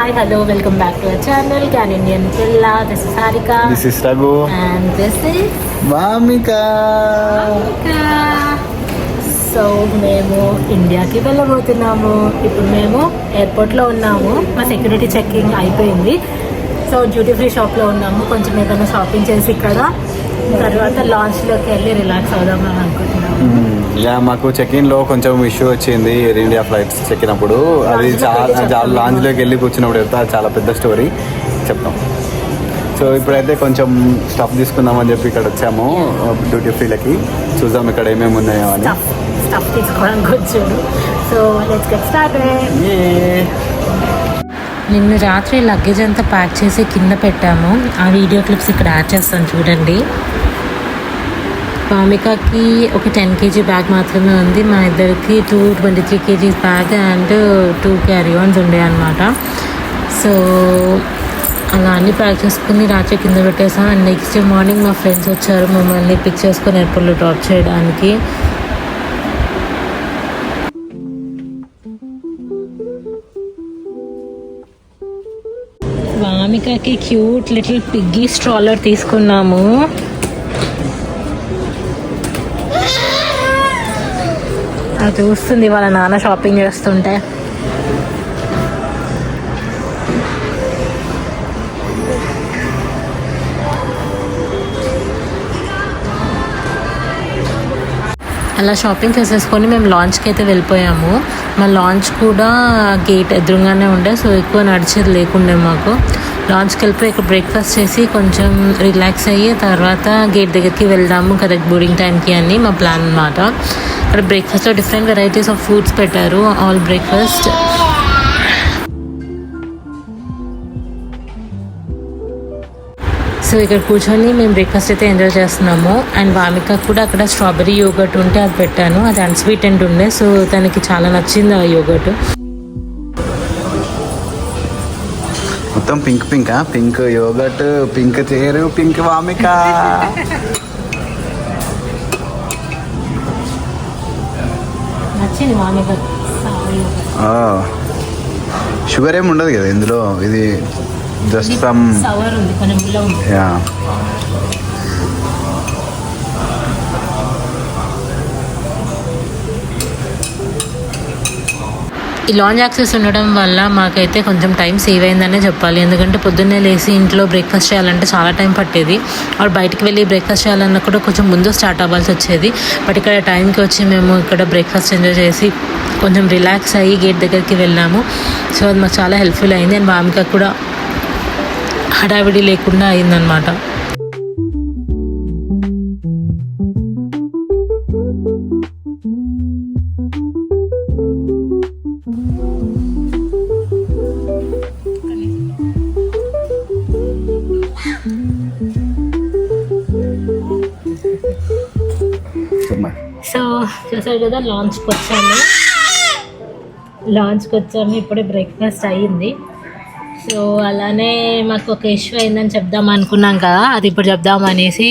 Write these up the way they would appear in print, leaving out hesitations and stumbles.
Hi, hello, welcome back to our channel, Can Indian Pilla. This is Harika. This is Raghu. And this is Vamika. So మేము ఇండియాకి వెళ్ళబోతున్నాము. ఇప్పుడు మేము ఎయిర్పోర్ట్లో ఉన్నాము. మా సెక్యూరిటీ చెకింగ్ అయిపోయింది. సో డ్యూటీ ఫ్రీ షాప్లో ఉన్నాము. కొంచెం ఏదైనా షాపింగ్ చేసి ఇక్కడ తర్వాత లాంచ్లోకి వెళ్ళి రిలాక్స్ అవుదామని అనుకుంటున్నాము. మాకు చెక్ఇన్లో కొంచెం ఇష్యూ వచ్చింది ఎయిర్ ఇండియా ఫ్లైట్స్ చెక్కినప్పుడు. అది చాలా లాంజ్లోకి వెళ్ళి కూర్చున్నప్పుడు చెప్తా, చాలా పెద్ద స్టోరీ చెప్తాం. సో ఇప్పుడైతే కొంచెం స్టఫ్ తీసుకుందామని చెప్పి ఇక్కడ వచ్చాము డ్యూటీ ఫ్రీలకి. చూద్దాం ఇక్కడ ఏమేమి ఉన్నాయో అని. స్టఫ్ తీసుకోవడానికి వచ్చాడు. So let's get started. నిన్న రాత్రి లగేజ్ అంతా ప్యాక్ చేసి కింద పెట్టాము. ఆ వీడియో క్లిప్స్ ఇక్కడ యాడ్ చేస్తాను చూడండి. వామికకి ఒక 10 kg బ్యాగ్ మాత్రమే ఉంది. మా ఇద్దరికి 223 kg బ్యాగ్ అండ్ 2 క్యారీ-ఆన్స్ ఉండే అనమాట. సో అలా అన్నీ ప్యాక్ చేసుకుని రాత్రి కింద పెట్టేసాం. అండ్ నెక్స్ట్ డే మార్నింగ్ మా ఫ్రెండ్స్ వచ్చారు మమ్మల్ని పిక్ చేసుకొని ఎయిర్పోర్ట్లో డ్రాప్ చేయడానికి. వామికకి క్యూట్ లిటిల్ పిగ్గీ స్ట్రాలర్ తీసుకున్నాము. అది చూస్తుంది వాళ్ళ నాన్న షాపింగ్ చేస్తుంటే. అలా షాపింగ్ చేసేసుకొని మేము లాంచ్కి అయితే వెళ్ళిపోయాము. మా లాంచ్ కూడా గేట్ ఎదురుగానే ఉండే, సో ఎక్కువ నడిచేది లేకుండే మాకు. లాంచ్కి వెళ్ళిపోయి ఇక్కడ బ్రేక్ఫాస్ట్ చేసి కొంచెం రిలాక్స్ అయ్యి తర్వాత గేట్ దగ్గరికి వెళ్దాము కరెక్ట్ బోర్డింగ్ టైంకి అని మా ప్లాన్ అనమాట. ఇక్కడ బ్రేక్ఫాస్ట్లో డిఫరెంట్ వెరైటీస్ ఆఫ్ ఫుడ్స్ పెట్టారు. All breakfast. సో ఇక్కడ కూర్చొని మేము బ్రేక్ఫాస్ట్ అయితే ఎంజాయ్ చేస్తున్నాము. అండ్ వామిక కూడా అక్కడ స్ట్రాబెరీ యోగర్ట్ ఉంటే అది పెట్టాను. అది అన్స్వీటెండ్ ఉండే, సో తనకి చాలా నచ్చింది ఆ యోగర్ట్. మొత్తం pink pink yoghurt, pink chair, pink Vamika. నచ్చింది వామిక. షుగర్ ఏమి ఉండదు కదా ఇందులో. ఇది జస్ట్ సమ్ సవర్ ఉంది, కొంచెం బిలో ఉంది. యా. ఈ లాంచ్ యాక్సెస్ ఉండడం వల్ల మాకైతే కొంచెం టైం సేవ్ అయిందనే చెప్పాలి. ఎందుకంటే పొద్దున్నే లేసి ఇంట్లో బ్రేక్ఫాస్ట్ చేయాలంటే చాలా టైం పట్టేది. ఆర్ బయటికి వెళ్ళి బ్రేక్ఫాస్ట్ చేయాలన్నా కూడా కొంచెం ముందు స్టార్ట్ అవ్వాల్సి వచ్చేది. బట్ ఇక్కడ టైంకి వచ్చి మేము ఇక్కడ బ్రేక్ఫాస్ట్ ఎంజాయ్ చేసి కొంచెం రిలాక్స్ అయ్యి గేట్ దగ్గరికి వెళ్ళాము. సో అది మాకు చాలా హెల్ప్ఫుల్ అయింది. అండ్ వామిక కూడా హడావిడి లేకుండా అయిందనమాట. సో చూసారు కదా, లాంచ్కి వచ్చాము. ఇప్పుడే బ్రేక్ఫాస్ట్ అయ్యింది. సో అలానే మాకు ఒక ఇష్యూ అయిందని చెప్దాం అనుకున్నాం కదా, అది ఇప్పుడు చెప్దాం అనేసి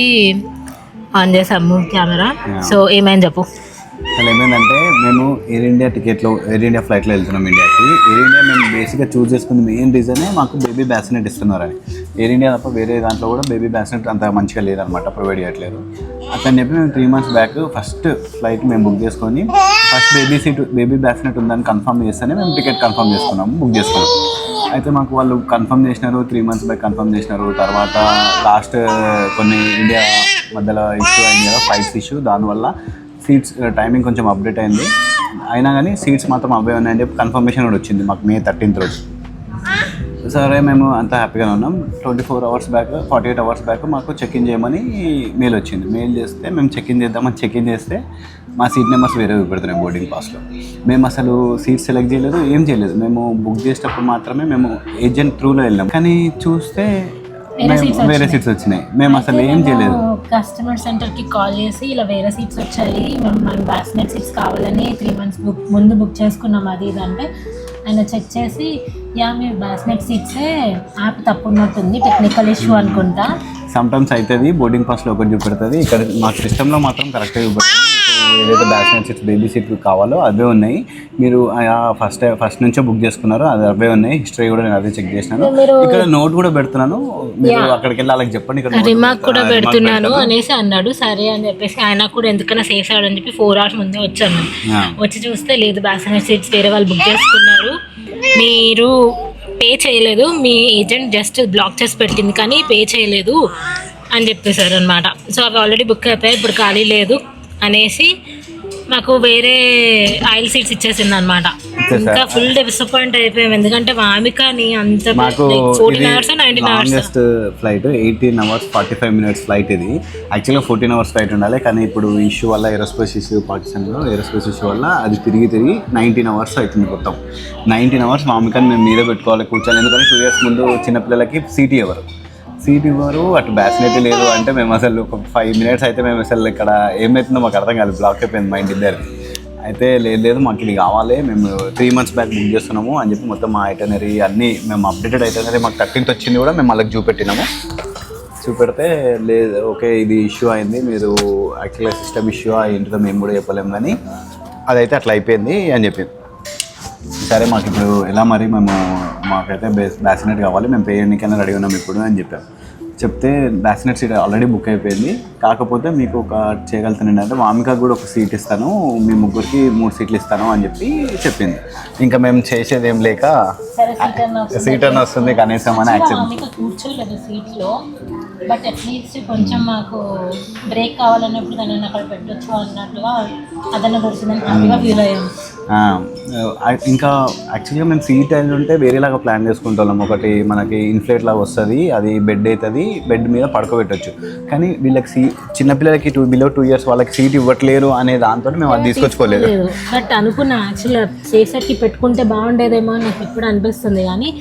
ఆన్ చేసాము కెమెరా. సో ఏమైంది చెప్పు. అసలు ఏమైందంటే మేము ఎయిర్ ఇండియా ఫ్లైట్లో వెళ్తున్నాం ఇండియాకి. ఎయిర్ ఇండియా మేము బేసిక్గా చూస్ చేసుకున్న మెయిన్ రీజనే మాకు బేబీ బ్యాసినెట్ ఇస్తున్నారని. ఎయిర్ ఇండియా తప్ప వేరే దాంట్లో కూడా బేబీ బ్యాసినెట్ అంత మంచిగా లేదనమాట, ప్రొవైడ్ చేయట్లేదు. అతను చెప్పి మేము 3 months బ్యాక్ ఫస్ట్ ఫ్లైట్ మేము బుక్ చేసుకొని ఫస్ట్ బేబీ బ్యాసినెట్ ఉందని కన్ఫర్మ్ చేస్తేనే మేము టికెట్ కన్ఫర్మ్ చేసుకున్నాము, బుక్ చేసుకున్నాం. అయితే మాకు వాళ్ళు కన్ఫర్మ్ చేసినారు, 3 months బ్యాక్ కన్ఫర్మ్ చేసినారు. తర్వాత లాస్ట్ కొన్ని ఇండియా మధ్యలో ఇష్యూ అయింది కదా, ఫ్లైట్స్ ఇష్యూ. దానివల్ల సీట్స్ టైమింగ్ కొంచెం అప్డేట్ అయింది. అయినా కానీ సీట్స్ మాత్రం అవే ఉన్నాయని చెప్పి కన్ఫర్మేషన్ కూడా వచ్చింది మాకు May 13th రోజు. సరే మేము అంతా హ్యాపీగానే ఉన్నాం. 48 hours బ్యాక్ మాకు చెక్ఇన్ చేయమని మెయిల్ వచ్చింది. మెయిల్ చేస్తే మేము చెక్ఇన్ చేస్తే మా సీట్ నెంబర్స్ వేరే పెడుతున్నాయి బోర్డింగ్ పాస్లో. మేము అసలు సీట్ సెలెక్ట్ చేయలేదు, ఏం చేయలేదు. మేము బుక్ చేసేటప్పుడు మాత్రమే మేము ఏజెంట్ త్రూలో వెళ్ళాం. కానీ చూస్తే వేరే సీట్స్ వచ్చినాయి. మేము అసలు ఏం చేయలేదు. కస్టమర్ సెంటర్కి కాల్ చేసి ఇలా వేరే సీట్స్ వచ్చాయి, మనం బ్యాస్నెట్ సీట్స్ కావాలని 3 months ముందు బుక్ చేసుకున్నాం అది ఇది అంటే, ఆయన చెక్ చేసి మీ బ్యాస్నెట్ సీట్సే యాప్ తప్పు ఉన్నట్టుంది, టెక్నికల్ ఇష్యూ అనుకుంటా. సమ్టైమ్స్ అవుతుంది, బోర్డింగ్ పాస్లో ఒకటి చూపెడుతుంది, ఇక్కడ మా సిస్టంలో మాత్రం కరెక్ట్గా చూపెడుతుంది. ఏదైతే బ్యాసినెట్ సీట్స్ బేబీ సీట్ కావాలో అవే ఉన్నాయి. మీరు ఫస్ట్ నుంచే బుక్ చేసుకున్నారో అది అవే ఉన్నాయి. హిస్టరీ కూడా నేను అదే చెక్ చేసినాను. ఇక్కడ నోట్ కూడా పెడుతున్నాను, మీరు అక్కడికి వెళ్ళి వాళ్ళకి చెప్పండి ఇక్కడ రిమార్క్ కూడా పెడుతున్నాను అనేసి అన్నాడు. సరే అని చెప్పేసి ఆయన కూడా ఎందుకన్నా సేఫ్ సైడ్ అని చెప్పి 4 hours ముందే వచ్చాను. వచ్చి చూస్తే లేదు, బ్యాసినెట్ సీట్స్ వేరే వాళ్ళు బుక్ చేసుకున్నారు, మీరు పే చేయలేదు, మీ ఏజెంట్ జస్ట్ బ్లాక్ చేసి పెట్టింది కానీ పే చేయలేదు అని చెప్పేశారు అనమాట. సో అవి ఆల్రెడీ బుక్ అయిపోయాయి, ఇప్పుడు ఖాళీ లేదు అనేసి మాకు వేరే ఆయిల్ సీట్స్ ఇచ్చేసింది అనమాట. ఇంకా ఫుల్ డిసప్పాయింట్ అయిపోయాం, ఎందుకంటే వామికని అంత 14 hours 19 hours flight 18 hours 45 minutes flight. ఇది యాక్చువల్గా 14 hours ఫ్లైట్ ఉండాలి, కానీ ఇప్పుడు ఇష్యూ వల్ల ఏరోస్పేస్ ఇష్యూ, పాకిస్తాన్లో ఏరోస్పేస్ ఇష్యూ వల్ల అది తిరిగి 19 hours అవుతుంది. మొత్తం 19 hours వామికని మేము మీరే పెట్టుకోవాలి కూర్చొని. ఎందుకంటే 2 years ముందు చిన్నపిల్లలకి సీట్ ఇవ్వరు, అటు బ్యాసినెట్ లేదు అంటే మేము అసలు ఒక 5 minutes అయితే మేము అసలు ఇక్కడ ఏమవుతుందో మాకు అర్థం కాదు, బ్లాక్ అయిపోయింది మైండ్ ఇద్దరు. అయితే లేదు మాకు ఇది కావాలి, మేము 3 months బ్యాక్ బుక్ చేస్తున్నాము అని చెప్పి మొత్తం మా ఐటనరీ అన్నీ మేము అప్డేటెడ్ ఐటనరీ మాకు 13th వచ్చింది కూడా మేము వాళ్ళకి చూపెడితే లేదు ఓకే ఇది ఇష్యూ అయింది, మీరు యాక్చువల్గా సిస్టమ్ ఇష్యూ ఏంటిదో మేము కూడా చెప్పలేము, కానీ అదైతే అట్లా అయిపోయింది అని చెప్పింది. సరే మాకు ఇప్పుడు ఎలా మరి మాకైతే బ్యాసినెట్ కావాలి, మేము పే చేయడానికైనా రెడీ ఉన్నాం ఇప్పుడు అని చెప్తే బ్యాసినెట్ సీట్ ఆల్రెడీ బుక్ అయిపోయింది, కాకపోతే మీకు ఒక చేయగలుగుతానండి అంటే వామికకు కూడా ఒక సీట్ ఇస్తాను, మీ ముగ్గురికి 3 seats ఇస్తాను అని చెప్పింది. ఇంకా మేము చేసేది ఏం లేక సీట్ అని వస్తుంది కనీసం అని యాక్సెప్ట్ కూర్చోలేదు సీట్లో, బట్ అట్లీస్ట్ కొంచెం మాకు బ్రేక్ కావాలన్నప్పుడు దాన్ని అక్కడ పెట్టొచ్చు అన్నట్టుగా అదన్న దొరికిందని హ్యాపీగా ఫీల్ అయ్యాము. ఇంకా యాక్చువల్గా మేము సీట్ అయిన ఉంటే వేరేలాగా ప్లాన్ చేసుకుంటాం. ఒకటి మనకి ఇన్ఫ్లేట్ లాగా వస్తుంది, అది బెడ్ అవుతుంది, బెడ్ మీద పడుకోబెట్టచ్చు. కానీ వీళ్ళకి చిన్నపిల్లలకి below 2 years వాళ్ళకి సీట్ ఇవ్వట్లేరు అనే దాంతో మేము అది తీసుకొచ్చుకోలేదు. బట్ అనుకున్నా యాక్చువల్గా సేఫ్టీ పెట్టుకుంటే బాగుండేదేమో అని నాకు ఇప్పుడు అనిపిస్తుంది, కానీ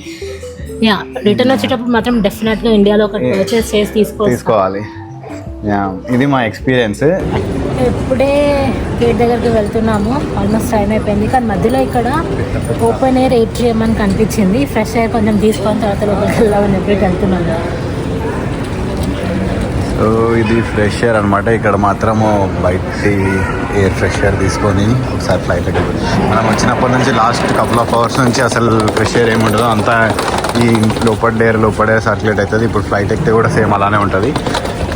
రిటర్న్ వచ్చేటప్పుడు మాత్రం డెఫినెట్గా ఇండియాలో ఒక పర్చేస్ చేసి తీసుకోవాలి. ఇది మా ఎక్స్పీరియన్స్. ఇప్పుడే గేట్ దగ్గరికి వెళ్తున్నాము, ఆల్మోస్ట్ టైం అయిపోయింది, కానీ మధ్యలో ఇక్కడ ఓపెన్ ఎయిర్ ఏటీఎం అని కనిపించింది. ఫ్రెష్ ఎయిర్ కొంచెం తీసుకొని తర్వాత లోపలికి వెళ్దామని ఎప్పటికి వెళ్తున్నాము. సో ఇది ఫ్రెష్ ఎయిర్ అనమాట. ఇక్కడ మాత్రము బయట ఎయిర్ ఫ్రెష్ ఎయిర్ తీసుకొని ఒకసారి ఫ్లైట్ ఎక్కి మనం వచ్చినప్పటి నుంచి లాస్ట్ couple of hours నుంచి అసలు ఫ్రెష్ ఎయిర్ ఏమి ఉండదు, అంతా ఈ లోపల ఎయిర్ సర్క్యులేట్ అవుతుంది. ఇప్పుడు ఫ్లైట్ ఎక్కితే కూడా సేమ్ అలానే ఉంటుంది,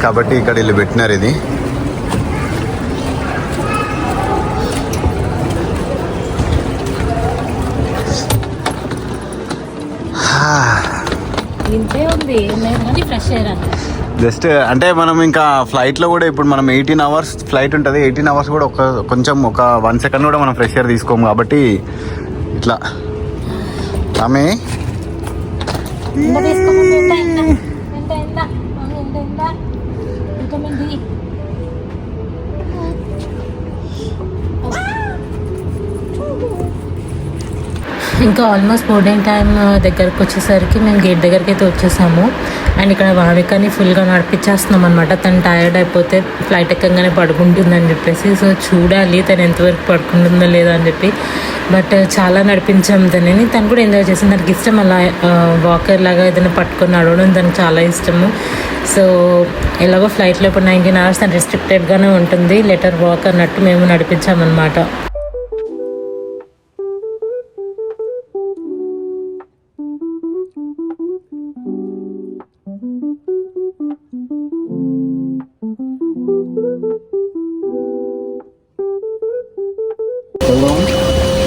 కాబట్టి ఇక్కడ వీళ్ళు పెట్టినారు ఇది. జస్ట్ అంటే మనం ఇంకా ఫ్లైట్లో కూడా ఇప్పుడు మనం 18 hours ఫ్లైట్ ఉంటుంది, 18 hours కూడా కొంచెం ఒక 1 second కూడా మనం ఫ్రెష్ ఎయిర్ తీసుకోము, కాబట్టి ఇట్లా ఆమె ఇంకా ఆల్మోస్ట్ బోర్డింగ్ టైం దగ్గరకు వచ్చేసరికి మేము గేట్ దగ్గరికి అయితే వచ్చేసాము. అండ్ ఇక్కడ వామికని ఫుల్గా నడిపించేస్తున్నాం అనమాట. తను టైర్డ్ అయిపోతే ఫ్లైట్ ఎక్కగానే పడుకుంటుందని చెప్పేసి, సో చూడాలి తను ఎంతవరకు పడుకుంటుందో లేదా అని చెప్పి. బట్ చాలా నడిపించాం తను కూడా ఎంజాయ్ చేసింది. తనకి ఇష్టం అలా వాకర్ లాగా ఏదైనా పట్టుకొని నడవడం తనకు చాలా ఇష్టము. సో ఎలాగో ఫ్లైట్లో ఇప్పుడు 19 hours తను రెస్ట్రిక్టెడ్గానే ఉంటుంది, లెటర్ వాక్ అన్నట్టు మేము నడిపించామన్నమాట.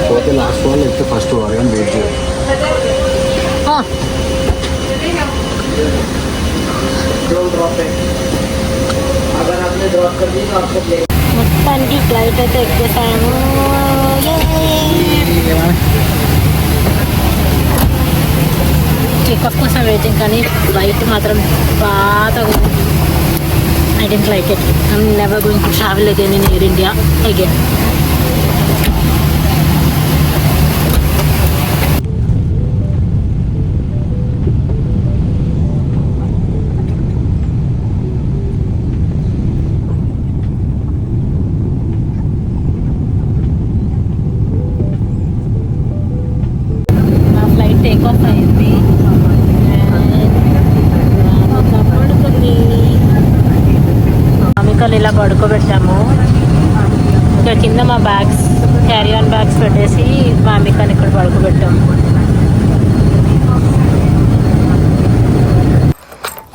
పోతే లాస్ట్ వాళ్ళు అయితే ఫస్ట్ వాళ్ళు వెయిట్ చేయాలి. మొత్తానికి ఫ్లైట్ అయితే ఎక్కేసాము. టేక్ ఆఫ్ కోసం వెయిటింగ్, కానీ ఫ్లైట్ మాత్రం బాగా I didn't like it. I'm never going to travel again in Air India again. నా ఫ్లైట్ టేక్ ఆఫ్ అయింది. ఇలా పడుకోబెట్టాము. ఇక్కడ కింద మా బ్యాగ్స్ క్యారీ ఆన్ బ్యాగ్స్ పెట్టేసి మా అమ్మికని ఇక్కడ పడుకోబెట్టాము.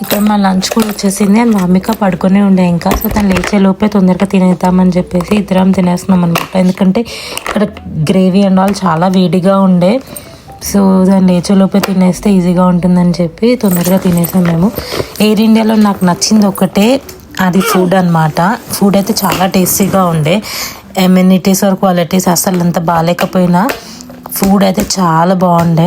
ఇక్కడ మా లంచ్ కూడా వచ్చేసింది అండ్ మా అమ్మిక పడుకునే ఉండే ఇంకా. సో తను లేచే లోపే తొందరగా తినేద్దామని చెప్పేసి ఇద్దరం తినేస్తున్నాం అనమాట. ఎందుకంటే ఇక్కడ గ్రేవీ అండ్ ఆల్ చాలా వేడిగా ఉండే. సో దాన్ని లేచేలోపే తినేస్తే ఈజీగా ఉంటుందని చెప్పి తొందరగా తినేసాం మేము. ఎయిర్ ఇండియాలో నాకు నచ్చింది ఒకటే, అది ఫుడ్ అనమాట. ఫుడ్ అయితే చాలా టేస్టీగా ఉండే. ఎమ్యూనిటీస్ ఆర్ క్వాలిటీస్ అసలు అంత బాగాలేకపోయినా ఫుడ్ అయితే చాలా బాగుండే.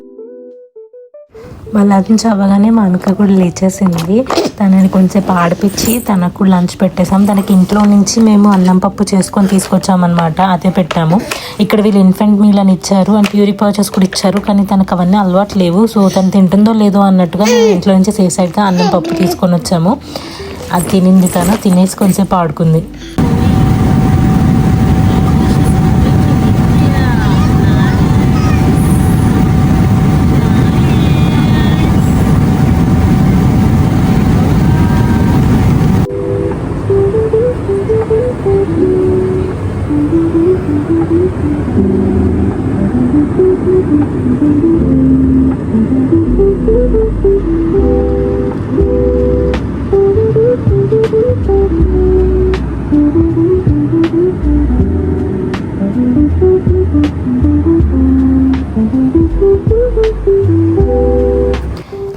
మా లంచ్ అవ్వగానే మా అమ్మిక కూడా లేచేసింది. తనని కొంచెంసేపు ఆడిపించి తనకు లంచ్ పెట్టేసాం. తనకి ఇంట్లో నుంచి మేము అన్నం పప్పు చేసుకొని తీసుకొచ్చామన్నమాట, అదే పెట్టాము. ఇక్కడ వీళ్ళు ఇన్ఫెంట్ మీల్ అని ఇచ్చారు అండ్ ప్యూరీ పౌచెస్ కూడా ఇచ్చారు, కానీ తనకు అవన్నీ అలవాటు లేవు. సో తను తింటుందో లేదో అన్నట్టుగా మేము ఇంట్లో నుంచి సేఫ్గా అన్నం పప్పు తీసుకొని వచ్చాము. అది తినింది, తను తినేసి కొంచెంసేపు ఆడుకుంది.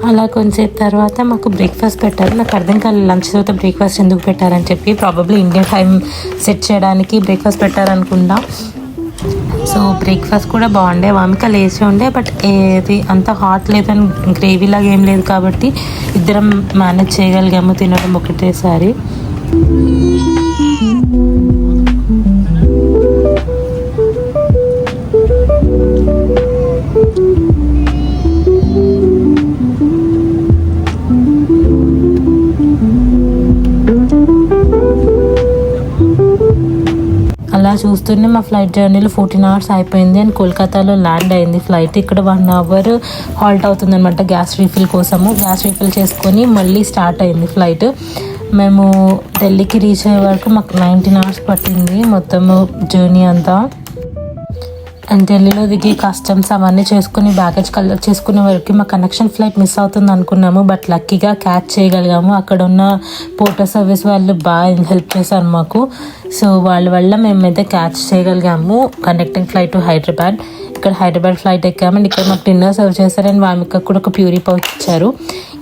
అలా కొంచెంసేపు తర్వాత మాకు బ్రేక్ఫాస్ట్ పెట్టారు. నాకు అర్థం కాలేదు లంచ్ తర్వాత బ్రేక్ఫాస్ట్ ఎందుకు పెట్టారని చెప్పి. ప్రాబబ్లీ ఇండియన్ టైం సెట్ చేయడానికి బ్రేక్ఫాస్ట్ పెట్టారనుకుంటా. సో బ్రేక్ఫాస్ట్ కూడా బాగుండే. వామిక లేచి ఉండే, బట్ ఏది అంత హాట్ లేదని గ్రేవీ లాగా ఏం లేదు కాబట్టి ఇద్దరం మేనేజ్ చేయగలిగాము తినడం ఒకటేసారి. అలా చూస్తూనే మా ఫ్లైట్ జర్నీలో 14 hours అయిపోయింది అండ్ కోల్కతాలో ల్యాండ్ అయింది ఫ్లైట్. ఇక్కడ 1 hour హాల్ట్ అవుతుంది అనమాట గ్యాస్ రీఫిల్ కోసము. గ్యాస్ రీఫిల్ చేసుకొని మళ్ళీ స్టార్ట్ అయింది ఫ్లైట్. మేము ఢిల్లీకి రీచ్ అయ్యే వరకు మాకు 19 hours పట్టింది మొత్తము జర్నీ అంతా. అండ్ ఢిల్లీలో దిగి కస్టమ్స్ అవన్నీ చేసుకుని బ్యాగేజ్ కలెక్ట్ చేసుకునే వరకు మా కనెక్షన్ ఫ్లైట్ మిస్ అవుతుంది అనుకున్నాము, బట్ లక్కీగా క్యాచ్ చేయగలిగాము. అక్కడ ఉన్న పోర్టర్ సర్వీస్ వాళ్ళు బాగా హెల్ప్ చేశారు మాకు. సో వాళ్ళ వల్ల మేమైతే క్యాచ్ చేయగలిగాము కనెక్టింగ్ ఫ్లైట్ టు హైదరాబాద్. ఇక్కడ హైదరాబాద్ ఫ్లైట్ ఎక్కాము అండ్ ఇక్కడ మాకు డిన్నర్ సర్వ్ చేశారని వామిక కూడా ఒక ప్యూరీ పౌచ్ ఇచ్చారు.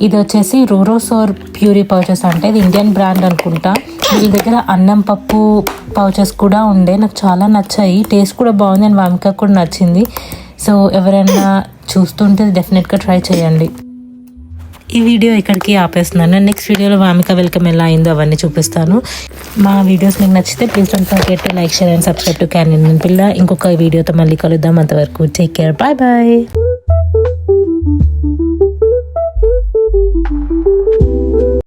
ఇది వచ్చేసి రూరోసోర్ ప్యూరీ పౌచెస్, అంటే ఇది ఇండియన్ బ్రాండ్ అనుకుంటా. వీళ్ళ దగ్గర అన్నం పప్పు పౌచెస్ కూడా ఉండే, నాకు చాలా నచ్చాయి. టేస్ట్ కూడా బాగుంది అండ్ వామిక కూడా నచ్చింది. సో ఎవరైనా చూస్తుంటే డెఫినెట్గా ట్రై చేయండి. ఈ వీడియో ఇక్కడికి ఆపేస్తున్నాను. నెక్స్ట్ వీడియోలో వామిక వెల్కమ్ ఎలా అయిందో అవన్నీ చూపిస్తాను. మా వీడియోస్ మీకు నచ్చితే please don't forget to like, share and subscribe to can Indian పిల్ల. ఇంకొక వీడియోతో మళ్ళీ కలుద్దాం. అంతవరకు టేక్ కేర్, బాయ్ బాయ్.